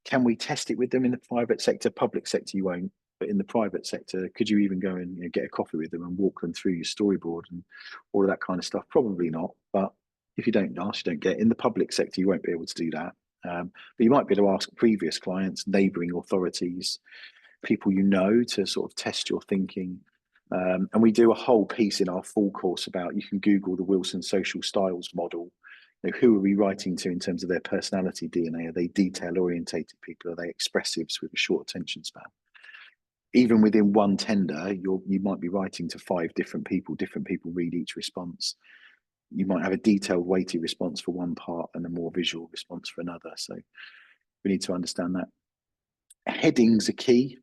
Can we test it with them in the private sector? Public sector, you won't. But in the private sector, could you even go and get a coffee with them and walk them through your storyboard and all of that kind of stuff? Probably not. But if you don't ask, you don't get. In the public sector, you won't be able to do that. But you might be able to ask previous clients, neighbouring authorities, people to sort of test your thinking. And we do a whole piece in our full course about, you can Google the Wilson social styles model. Who are we writing to in terms of their personality DNA? Are they detail orientated people? Are they expressives with a short attention span? Even within one tender, you might be writing to 5 different people. Different people read each response. You might have a detailed weighted response for one part and a more visual response for another. So we need to understand that. Headings are key.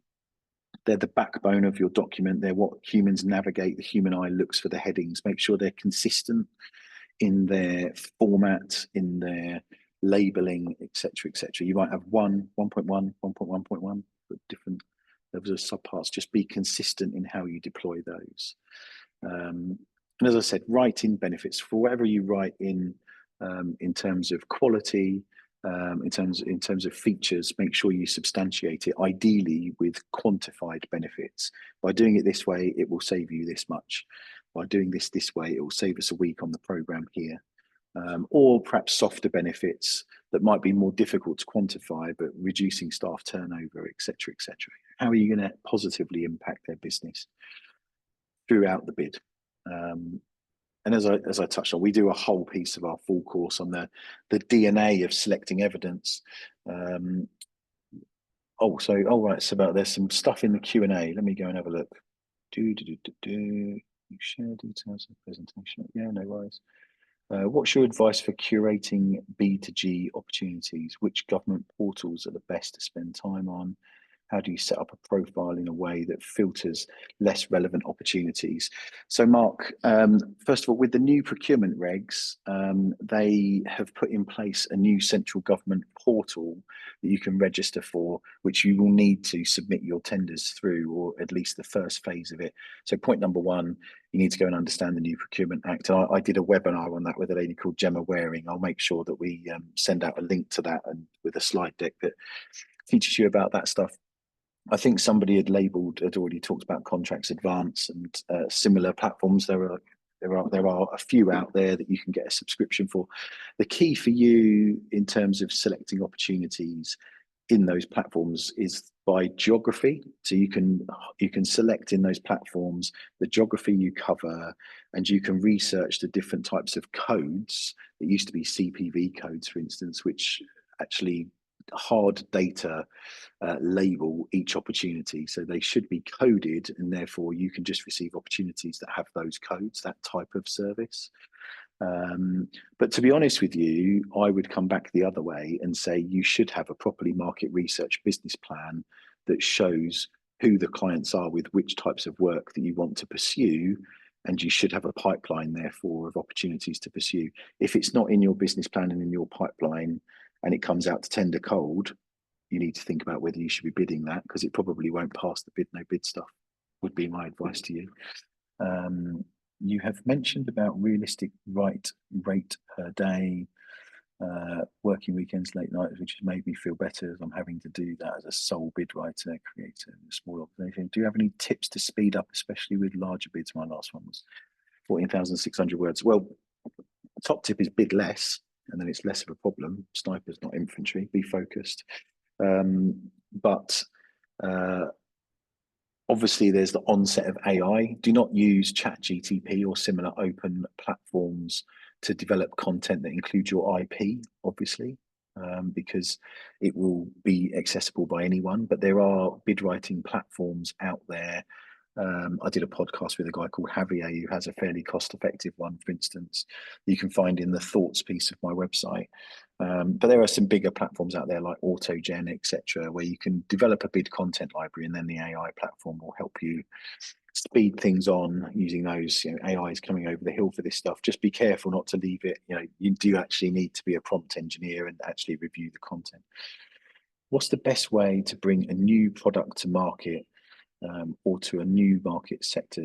They're the backbone of your document. They're what humans navigate. The human eye looks for the headings. Make sure they're consistent in their format, in their labeling, etc., etc. You might have 1.1, 1.1.1, but different levels of subparts. Just be consistent in how you deploy those. And as I said, write in benefits for whatever you write in terms of quality, in terms of features. Make sure you substantiate it, ideally with quantified benefits. By doing it this way, it will save you this much. By doing this way, it will save us a week on the program here. Or perhaps softer benefits that might be more difficult to quantify, but reducing staff turnover, etc., etc. How are you going to positively impact their business throughout the bid? And as I touched on, we do a whole piece of our full course on the DNA of selecting evidence. So there's some stuff in the Q&A. Let me go and have a look. You share details of presentation. Yeah, no worries. What's your advice for curating B2G opportunities? Which government portals are the best to spend time on? How do you set up a profile in a way that filters less relevant opportunities? So Mark, first of all, with the new procurement regs, they have put in place a new central government portal that you can register for, which you will need to submit your tenders through, or at least the first phase of it. So point number 1, you need to go and understand the new Procurement Act. And I did a webinar on that with a lady called Gemma Waring. I'll make sure that we send out a link to that, and with a slide deck that teaches you about that stuff. I think somebody had already talked about Contracts Advance and similar platforms. There are a few out there that you can get a subscription for. The key for you in terms of selecting opportunities in those platforms is by geography. So you can select in those platforms the geography you cover, and you can research the different types of codes. It used to be CPV codes, for instance, which actually hard data label each opportunity. So they should be coded, and therefore you can just receive opportunities that have those codes, that type of service. But to be honest with you, I would come back the other way and say you should have a properly market research business plan that shows who the clients are with which types of work that you want to pursue, and you should have a pipeline therefore of opportunities to pursue. If it's not in your business plan and in your pipeline, and it comes out to tender cold, you need to think about whether you should be bidding that, because it probably won't pass the bid no bid stuff, would be my advice to you. You have mentioned about realistic rate per day, working weekends, late nights, which has made me feel better as I'm having to do that as a sole bid writer, creator in a small organization. Do you have any tips to speed up, especially with larger bids? My last one was 14,600 words. Well, the top tip is bid less, and then it's less of a problem. Snipers, not infantry. Be focused. But obviously, there's the onset of AI. Do not use ChatGTP or similar open platforms to develop content that includes your IP, obviously, because it will be accessible by anyone. But there are bid writing platforms out there I did a podcast with a guy called Javier who has a fairly cost-effective one, for instance, you can find in the thoughts piece of my website. But there are some bigger platforms out there like AutoGen, etc., where you can develop a bid content library, and then the AI platform will help you speed things on using those. AI is coming over the hill for this stuff. Just be careful not to leave it. You do actually need to be a prompt engineer and actually review the content. What's the best way to bring a new product to market, or to a new market sector?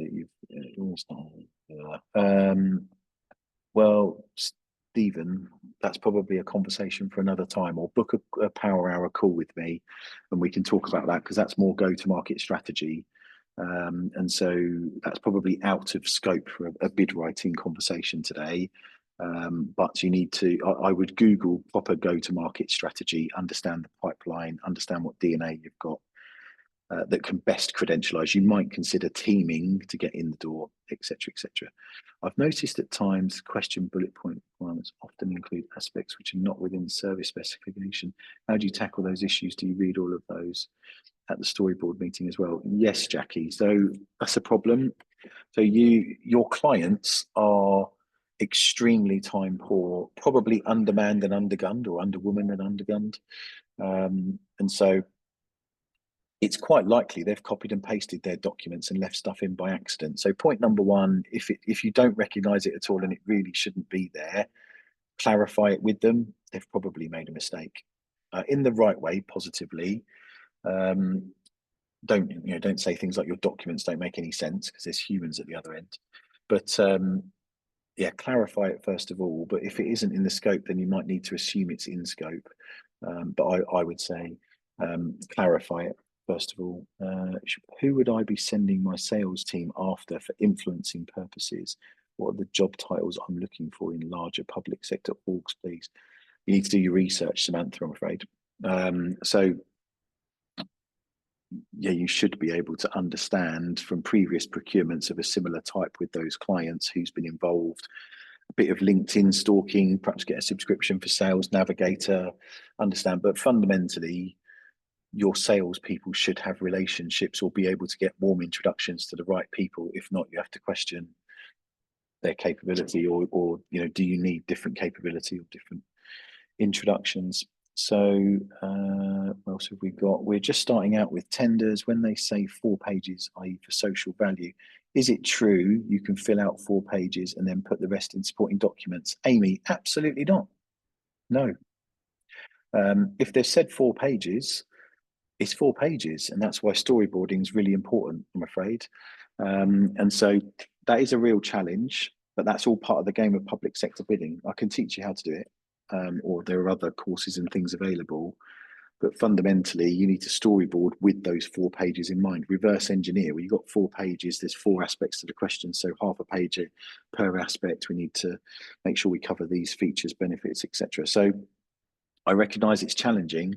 Well, Stephen, that's probably a conversation for another time, or book a power hour call with me and we can talk about that, because that's more go-to-market strategy. And so that's probably out of scope for a bid writing conversation today. But you need to, I would Google proper go-to-market strategy, understand the pipeline, understand what DNA you've got that can best credentialize. You might consider teaming to get in the door, etc., etc. I've noticed at times question bullet point requirements often include aspects which are not within service specification. How do you tackle those issues? Do you read all of those at the storyboard meeting as well? Yes, Jackie. So that's a problem. So your clients are extremely time poor, probably undermanned and undergunned, or underwoman and undergunned. And so it's quite likely they've copied and pasted their documents and left stuff in by accident. So point number one, if you don't recognize it at all and it really shouldn't be there, clarify it with them. They've probably made a mistake in the right way, positively. Don't say things like your documents don't make any sense, because there's humans at the other end. But yeah, clarify it first of all. But if it isn't in the scope, then you might need to assume it's in scope. But I would say clarify it first of all. Who would I be sending my sales team after for influencing purposes? What are the job titles I'm looking for in larger public sector orgs, please? You need to do your research, Samantha, I'm afraid. So yeah, you should be able to understand from previous procurements of a similar type with those clients who's been involved. A bit of LinkedIn stalking, perhaps get a subscription for Sales Navigator, understand. But fundamentally, your salespeople should have relationships or be able to get warm introductions to the right people. If not, you have to question their capability, or do you need different capability or different introductions? So what else have we got? We're just starting out with tenders. When they say 4 pages, i.e. for social value, is it true you can fill out 4 pages and then put the rest in supporting documents? Amy, absolutely not. No. If they've said 4 pages, it's 4 pages, and that's why storyboarding is really important, I'm afraid. And so that is a real challenge, but that's all part of the game of public sector bidding. I can teach you how to do it, or there are other courses and things available, but fundamentally you need to storyboard with those 4 pages in mind. Reverse engineer, well, you've got 4 pages, there's 4 aspects to the question, so half a page per aspect. We need to make sure we cover these features, benefits, etc. So I recognize it's challenging,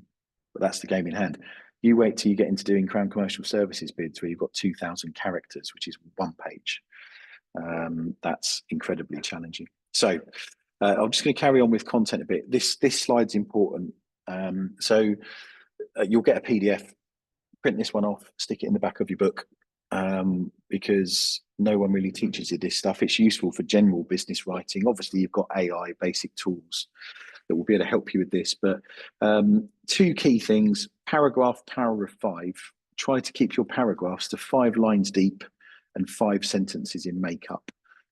but that's the game in hand. You wait till you get into doing Crown Commercial Services bids where you've got 2,000 characters, which is 1 page. That's incredibly challenging. So I'm just going to carry on with content a bit. This slide's important. So you'll get a PDF, print this one off, stick it in the back of your book, because no one really teaches you this stuff. It's useful for general business writing. Obviously, you've got AI basic tools that will be able to help you with this. But 2 key things: paragraph, power of 5. Try to keep your paragraphs to 5 lines deep and 5 sentences in makeup.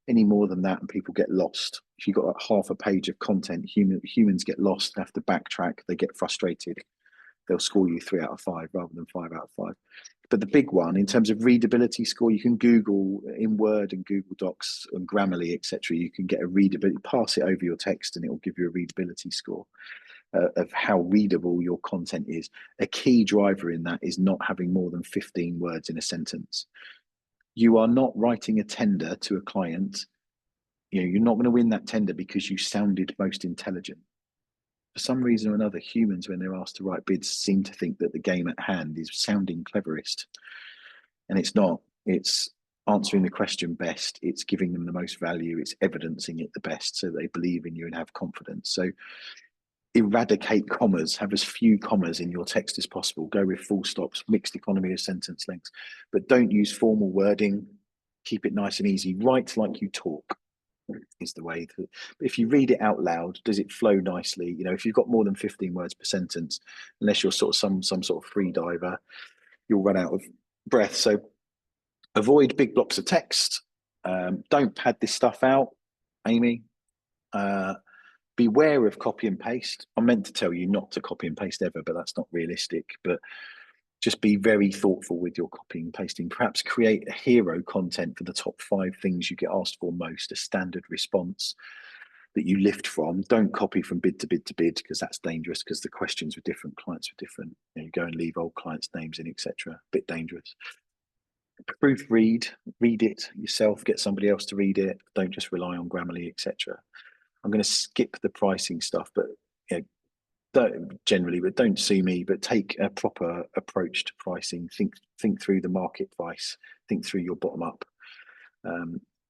Any more than that, and people get lost. If you've got like half a page of content, humans get lost, have to backtrack, they get frustrated. They'll score you 3 out of 5 rather than 5 out of 5. But the big one, in terms of readability score, you can Google in Word and Google Docs and Grammarly, etc. You can get a readability, pass it over your text, and it will give you a readability score of how readable your content is. A key driver in that is not having more than 15 words in a sentence. You are not writing a tender to a client. You're not going to win that tender because you sounded most intelligent. For some reason or another, humans, when they're asked to write bids, seem to think that the game at hand is sounding cleverest. And it's not. It's answering the question best. It's giving them the most value. It's evidencing it the best so they believe in you and have confidence. So eradicate commas, have as few commas in your text as possible. Go with full stops, mixed economy of sentence lengths, but don't use formal wording. Keep it nice and easy. Write like you talk is the way. If you read it out loud, does it flow nicely? You know, if you've got more than 15 words per sentence, unless you're sort of some sort of free diver, you'll run out of breath. So avoid big blocks of text. Don't pad this stuff out, Amy. Beware of copy and paste. I meant to tell you not to copy and paste ever, but that's not realistic. But just be very thoughtful with your copying and pasting. Perhaps create a hero content for the top 5 things you get asked for most, a standard response that you lift from. Don't copy from bid to bid to bid, because that's dangerous, because the questions were different, clients were different. You go and leave old clients' names in, etc. Bit dangerous. Proofread, read it yourself, get somebody else to read it. Don't just rely on Grammarly, etc. I'm going to skip the pricing stuff, but you know, don't sue me, but take a proper approach to pricing. Think through the market price. Think through your bottom up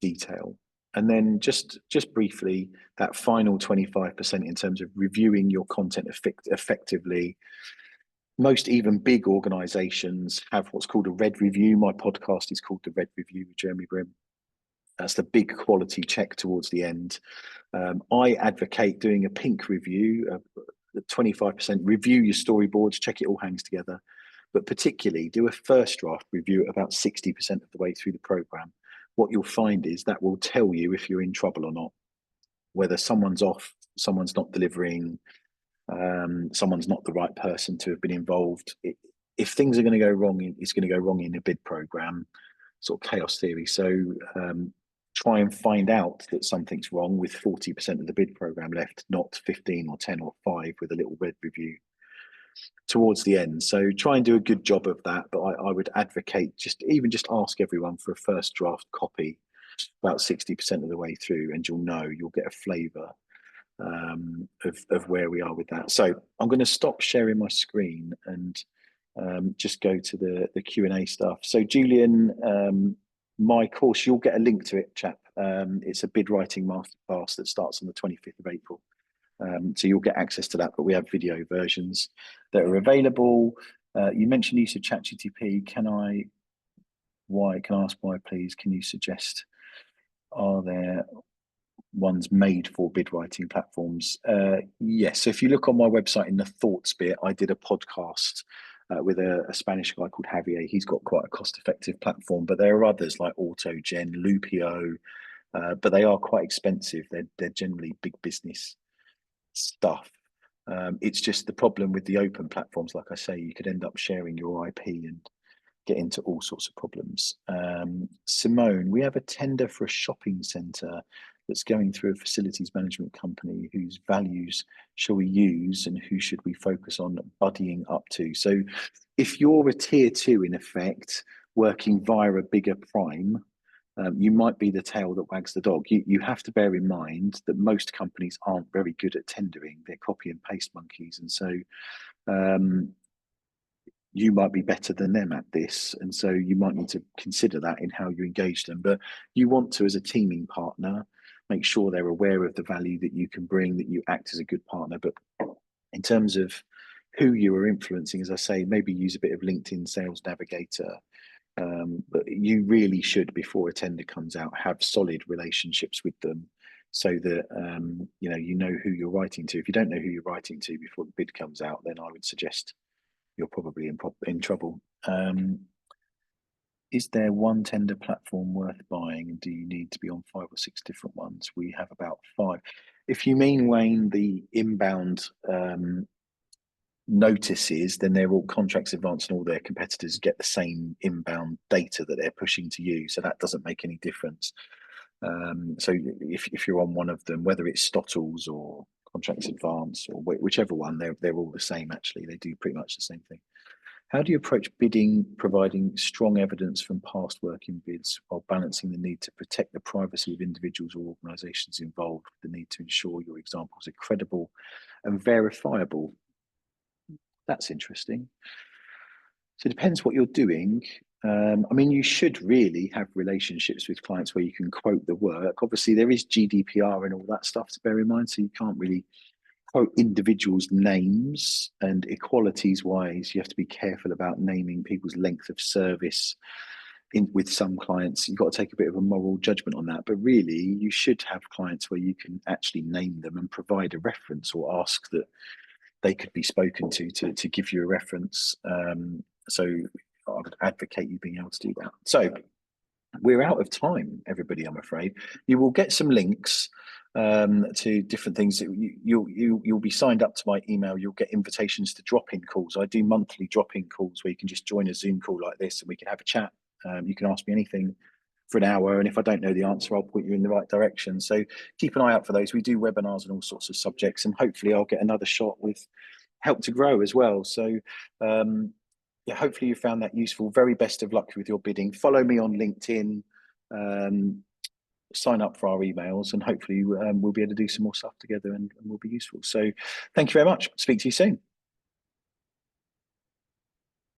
detail, and then just briefly that final 25% in terms of reviewing your content effectively. Most even big organizations have what's called a red review. My podcast is called The Red Review with Jeremy Brim. That's the big quality check towards the end. I advocate doing a pink review, the 25%. Review your storyboards, check it all hangs together, but particularly do a first draft review at about 60% of the way through the program. What you'll find is that will tell you if you're in trouble or not, whether someone's off, someone's not delivering, someone's not the right person to have been involved. If things are going to go wrong, it's going to go wrong in a bid program, sort of chaos theory. So try and find out that something's wrong with 40% of the bid program left, not 15 or 10 or 5 with a little red review towards the end. So try and do a good job of that. But I would advocate just ask everyone for a first draft copy about 60% of the way through, and you'll get a flavour of where we are with that. So I'm going to stop sharing my screen and just go to the Q&A stuff. So Julian, my course, you'll get a link to it, chap. It's a bid writing masterclass that starts on the 25th of April. So you'll get access to that, but we have video versions that are available. You mentioned use of ChatGPT. Can I ask why, please? Can you suggest, are there ones made for bid writing platforms? Yes. So if you look on my website in the thoughts bit, I did a podcast with a Spanish guy called Javier. He's got quite a cost-effective platform, but there are others like AutoGen, Lupio, but they are quite expensive. They're generally big business stuff. It's just the problem with the open platforms. Like I say, you could end up sharing your IP and get into all sorts of problems. Simone, we have a tender for a shopping centre that's going through a facilities management company. Whose values shall we use and who should we focus on buddying up to? So if you're a tier 2 in effect, working via a bigger prime, you might be the tail that wags the dog. You have to bear in mind that most companies aren't very good at tendering. They're copy and paste monkeys. And so you might be better than them at this. And so you might need to consider that in how you engage them. But you want to, as a teaming partner, make sure they're aware of the value that you can bring, that you act as a good partner. But in terms of who you are influencing, as I say, maybe use a bit of LinkedIn Sales Navigator. But you really should, before a tender comes out, have solid relationships with them so that you know who you're writing to. If you don't know who you're writing to before the bid comes out, then I would suggest you're probably in trouble. Is there one tender platform worth buying, and do you need to be on 5 or 6 different ones? We have about 5. If you mean, Wayne, the inbound notices, then they're all Contracts Advance, and all their competitors get the same inbound data that they're pushing to you, so that doesn't make any difference. So if you're on one of them, whether it's Stottles or Contracts Advance or whichever one, they're all the same. Actually, they do pretty much the same thing. How do you approach bidding, providing strong evidence from past work in bids while balancing the need to protect the privacy of individuals or organisations involved with the need to ensure your examples are credible and verifiable? That's interesting. So it depends what you're doing. I mean, you should really have relationships with clients where you can quote the work. Obviously, there is GDPR and all that stuff to bear in mind, so you can't really quote individuals' names, and equalities wise, you have to be careful about naming people's length of service. With some clients, you've got to take a bit of a moral judgment on that. But really, you should have clients where you can actually name them and provide a reference, or ask that they could be spoken to give you a reference. So I would advocate you being able to do that. So we're out of time, everybody, I'm afraid. You will get some links to different things. You'll be signed up to my email. You'll get invitations to drop-in calls. I do monthly drop-in calls where you can just join a Zoom call like this and we can have a chat. You can ask me anything for an hour, and if I don't know the answer, I'll point you in the right direction. So keep an eye out for those. We do webinars on all sorts of subjects, and hopefully I'll get another shot with Help to Grow as well. So yeah, hopefully you found that useful. Very best of luck with your bidding. Follow me on LinkedIn, sign up for our emails, and hopefully we'll be able to do some more stuff together, and will be useful. So thank you very much. Speak to you soon.